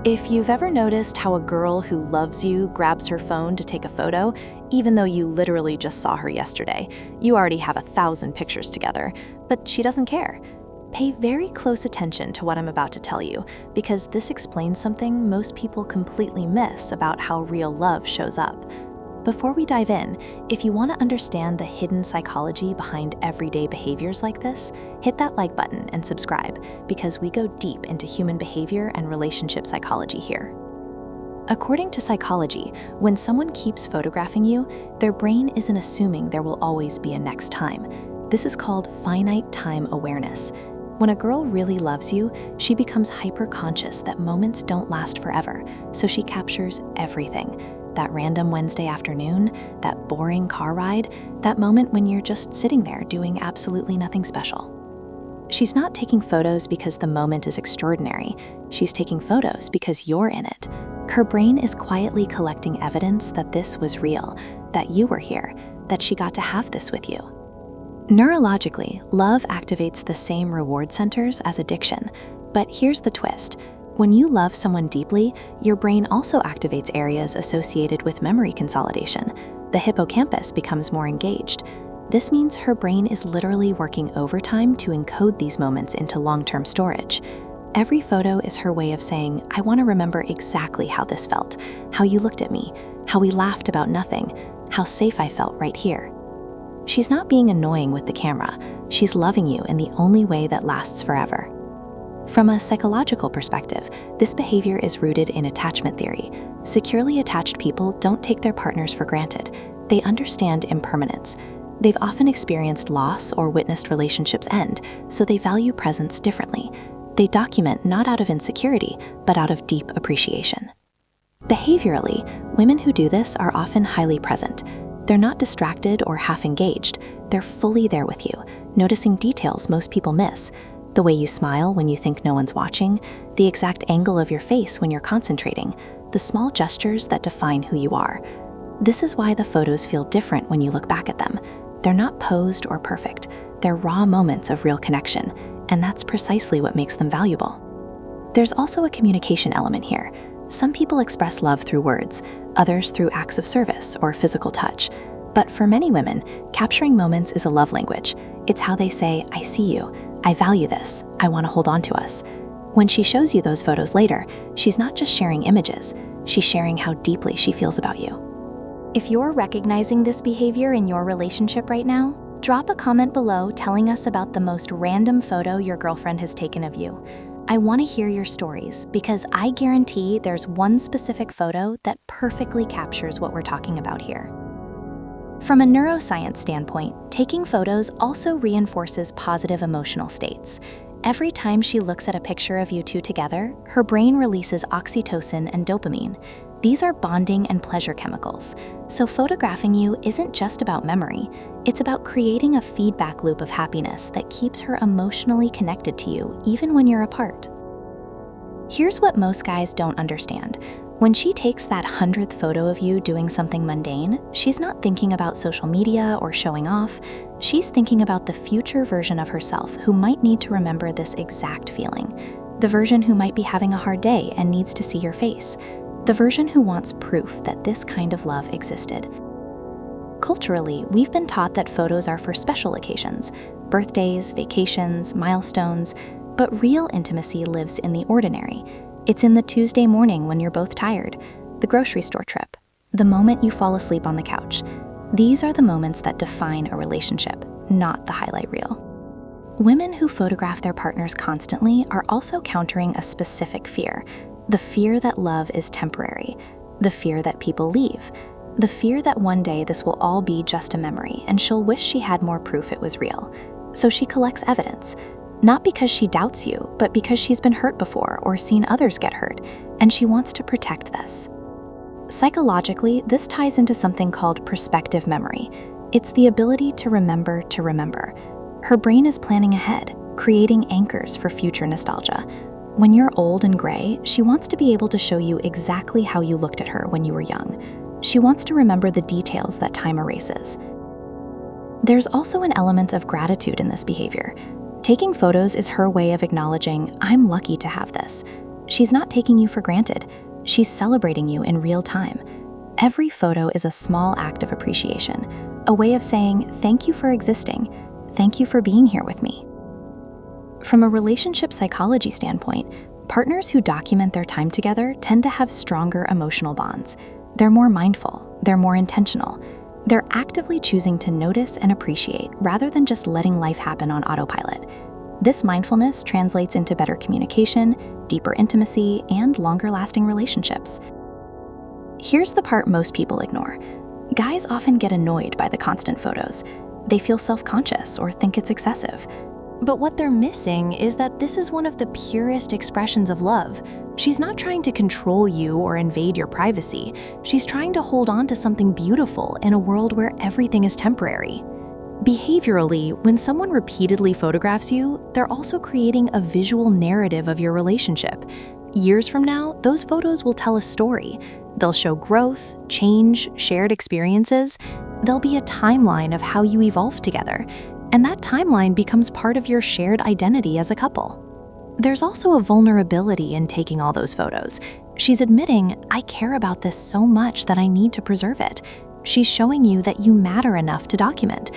If you've ever noticed how a girl who loves you grabs her phone to take a photo, even though you literally just saw her yesterday, you already have 1,000 pictures together, but she doesn't care. Pay very close attention to what I'm about to tell you, because this explains something most people completely miss about how real love shows up. Before we dive in, if you want to understand the hidden psychology behind everyday behaviors like this, hit that like button and subscribe, because we go deep into human behavior and relationship psychology here. According to psychology, when someone keeps photographing you, their brain isn't assuming there will always be a next time. This is called finite time awareness. When a girl really loves you, she becomes hyper-conscious that moments don't last forever, so she captures everything. That random Wednesday afternoon, that boring car ride, that moment when you're just sitting there doing absolutely nothing special. She's not taking photos because the moment is extraordinary. She's taking photos because you're in it. Her brain is quietly collecting evidence that this was real, that you were here, that she got to have this with you. Neurologically, love activates the same reward centers as addiction. But here's the twist. When you love someone deeply, your brain also activates areas associated with memory consolidation. The hippocampus becomes more engaged. This means her brain is literally working overtime to encode these moments into long-term storage. Every photo is her way of saying, I want to remember exactly how this felt, how you looked at me, how we laughed about nothing, how safe I felt right here. She's not being annoying with the camera. She's loving you in the only way that lasts forever. From a psychological perspective, this behavior is rooted in attachment theory. Securely attached people don't take their partners for granted. They understand impermanence. They've often experienced loss or witnessed relationships end, so they value presence differently. They document not out of insecurity, but out of deep appreciation. Behaviorally, women who do this are often highly present. They're not distracted or half engaged. They're fully there with you, noticing details most people miss. The way you smile when you think no one's watching, the exact angle of your face when you're concentrating, the small gestures that define who you are. This is why the photos feel different when you look back at them. They're not posed or perfect. They're raw moments of real connection, and that's precisely what makes them valuable. There's also a communication element here. Some people express love through words, others through acts of service or physical touch. But for many women, capturing moments is a love language. It's how they say, I see you, I value this, I want to hold on to us. When she shows you those photos later, she's not just sharing images, she's sharing how deeply she feels about you. If you're recognizing this behavior in your relationship right now, drop a comment below telling us about the most random photo your girlfriend has taken of you. I want to hear your stories because I guarantee there's one specific photo that perfectly captures what we're talking about here. From a neuroscience standpoint, taking photos also reinforces positive emotional states. Every time she looks at a picture of you two together, her brain releases oxytocin and dopamine. These are bonding and pleasure chemicals. So photographing you isn't just about memory, it's about creating a feedback loop of happiness that keeps her emotionally connected to you even when you're apart. Here's what most guys don't understand. When she takes that 100th photo of you doing something mundane, she's not thinking about social media or showing off. She's thinking about the future version of herself who might need to remember this exact feeling. The version who might be having a hard day and needs to see your face. The version who wants proof that this kind of love existed. Culturally, we've been taught that photos are for special occasions, birthdays, vacations, milestones, but real intimacy lives in the ordinary. It's in the Tuesday morning when you're both tired, the grocery store trip, the moment you fall asleep on the couch. These are the moments that define a relationship, not the highlight reel. Women who photograph their partners constantly are also countering a specific fear, the fear that love is temporary, the fear that people leave, the fear that one day this will all be just a memory and she'll wish she had more proof it was real. So she collects evidence. Not because she doubts you, but because she's been hurt before or seen others get hurt, and she wants to protect this. Psychologically, this ties into something called perspective memory. It's the ability to remember to remember. Her brain is planning ahead, creating anchors for future nostalgia. When you're old and gray, she wants to be able to show you exactly how you looked at her when you were young. She wants to remember the details that time erases. There's also an element of gratitude in this behavior. Taking photos is her way of acknowledging, I'm lucky to have this. She's not taking you for granted. She's celebrating you in real time. Every photo is a small act of appreciation, a way of saying, thank you for existing. Thank you for being here with me. From a relationship psychology standpoint, partners who document their time together tend to have stronger emotional bonds. They're more mindful, they're more intentional. They're actively choosing to notice and appreciate rather than just letting life happen on autopilot. This mindfulness translates into better communication, deeper intimacy, and longer-lasting relationships. Here's the part most people ignore. Guys often get annoyed by the constant photos. They feel self-conscious or think it's excessive. But what they're missing is that this is one of the purest expressions of love. She's not trying to control you or invade your privacy. She's trying to hold on to something beautiful in a world where everything is temporary. Behaviorally, when someone repeatedly photographs you, they're also creating a visual narrative of your relationship. Years from now, those photos will tell a story. They'll show growth, change, shared experiences. There'll be a timeline of how you evolved together. And that timeline becomes part of your shared identity as a couple. There's also a vulnerability in taking all those photos. She's admitting, I care about this so much that I need to preserve it. She's showing you that you matter enough to document.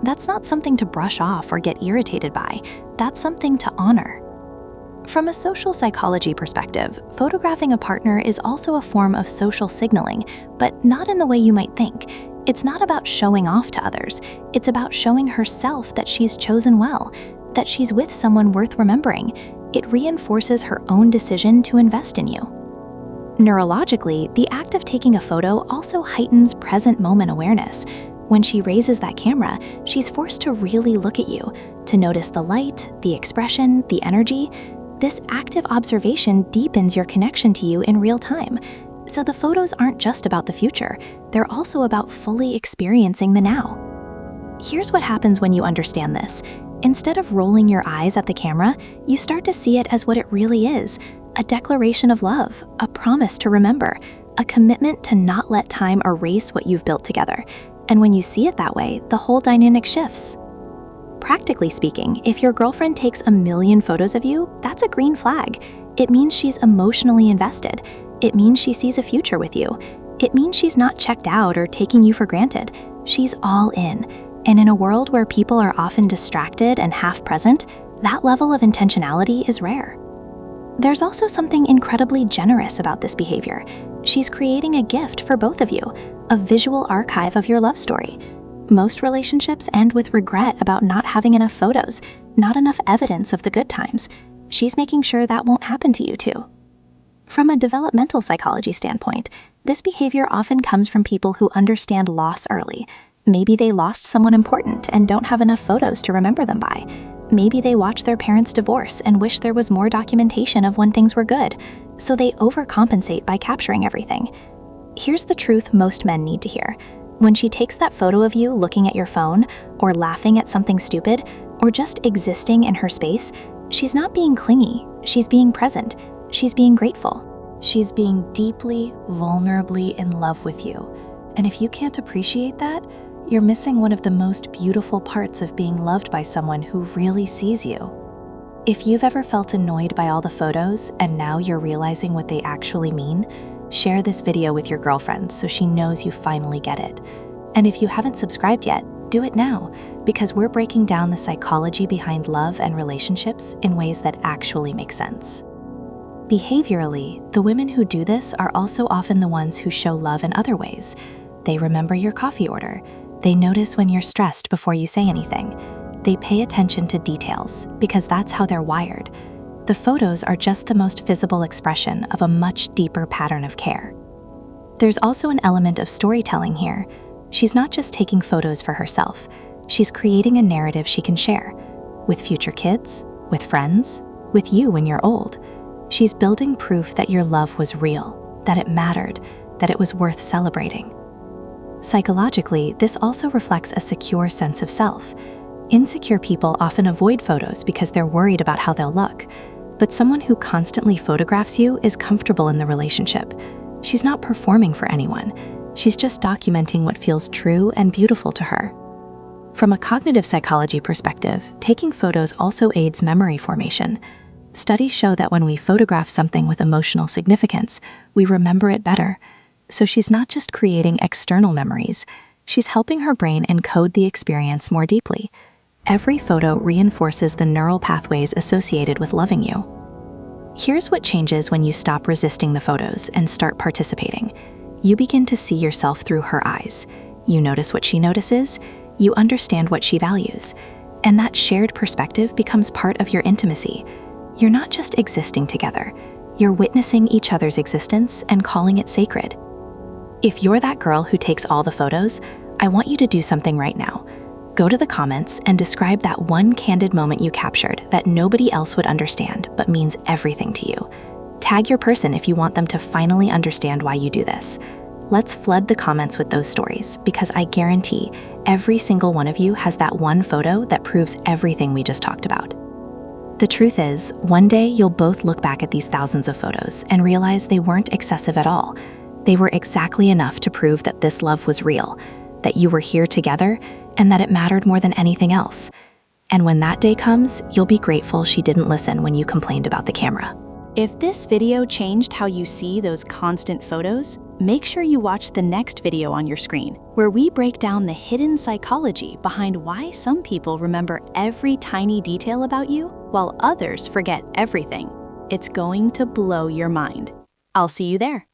That's not something to brush off or get irritated by. That's something to honor. From a social psychology perspective, photographing a partner is also a form of social signaling, but not in the way you might think. It's not about showing off to others. It's about showing herself that she's chosen well, that she's with someone worth remembering. It reinforces her own decision to invest in you. Neurologically, the act of taking a photo also heightens present moment awareness. When she raises that camera, she's forced to really look at you, to notice the light, the expression, the energy. This active observation deepens your connection to you in real time. So the photos aren't just about the future, they're also about fully experiencing the now. Here's what happens when you understand this. Instead of rolling your eyes at the camera, you start to see it as what it really is, a declaration of love, a promise to remember, a commitment to not let time erase what you've built together. And when you see it that way, the whole dynamic shifts. Practically speaking, if your girlfriend takes 1,000,000 photos of you, that's a green flag. It means she's emotionally invested. It means she sees a future with you. It means she's not checked out or taking you for granted. She's all in. And in a world where people are often distracted and half present, that level of intentionality is rare. There's also something incredibly generous about this behavior. She's creating a gift for both of you, a visual archive of your love story. Most relationships end with regret about not having enough photos, not enough evidence of the good times. She's making sure that won't happen to you too. From a developmental psychology standpoint, this behavior often comes from people who understand loss early. Maybe they lost someone important and don't have enough photos to remember them by. Maybe they watched their parents divorce and wish there was more documentation of when things were good, so they overcompensate by capturing everything. Here's the truth most men need to hear. When she takes that photo of you looking at your phone, or laughing at something stupid, or just existing in her space, she's not being clingy, she's being present. She's being grateful. She's being deeply, vulnerably in love with you. And if you can't appreciate that, you're missing one of the most beautiful parts of being loved by someone who really sees you. If you've ever felt annoyed by all the photos and now you're realizing what they actually mean, share this video with your girlfriend so she knows you finally get it. And if you haven't subscribed yet, do it now, because we're breaking down the psychology behind love and relationships in ways that actually make sense. Behaviorally, the women who do this are also often the ones who show love in other ways. They remember your coffee order. They notice when you're stressed before you say anything. They pay attention to details because that's how they're wired. The photos are just the most visible expression of a much deeper pattern of care. There's also an element of storytelling here. She's not just taking photos for herself. She's creating a narrative she can share with future kids, with friends, with you when you're old. She's building proof that your love was real, that it mattered, that it was worth celebrating. Psychologically, this also reflects a secure sense of self. Insecure people often avoid photos because they're worried about how they'll look. But someone who constantly photographs you is comfortable in the relationship. She's not performing for anyone. She's just documenting what feels true and beautiful to her. From a cognitive psychology perspective, taking photos also aids memory formation. Studies show that when we photograph something with emotional significance, we remember it better. So she's not just creating external memories, she's helping her brain encode the experience more deeply. Every photo reinforces the neural pathways associated with loving you. Here's what changes when you stop resisting the photos and start participating. You begin to see yourself through her eyes. You notice what she notices, you understand what she values, and that shared perspective becomes part of your intimacy. You're not just existing together, you're witnessing each other's existence and calling it sacred. If you're that girl who takes all the photos, I want you to do something right now. Go to the comments and describe that one candid moment you captured that nobody else would understand but means everything to you. Tag your person if you want them to finally understand why you do this. Let's flood the comments with those stories, because I guarantee every single one of you has that one photo that proves everything we just talked about. The truth is, one day you'll both look back at these thousands of photos and realize they weren't excessive at all. They were exactly enough to prove that this love was real, that you were here together, and that it mattered more than anything else. And when that day comes, you'll be grateful she didn't listen when you complained about the camera. If this video changed how you see those constant photos, make sure you watch the next video on your screen, where we break down the hidden psychology behind why some people remember every tiny detail about you, while others forget everything. It's going to blow your mind. I'll see you there.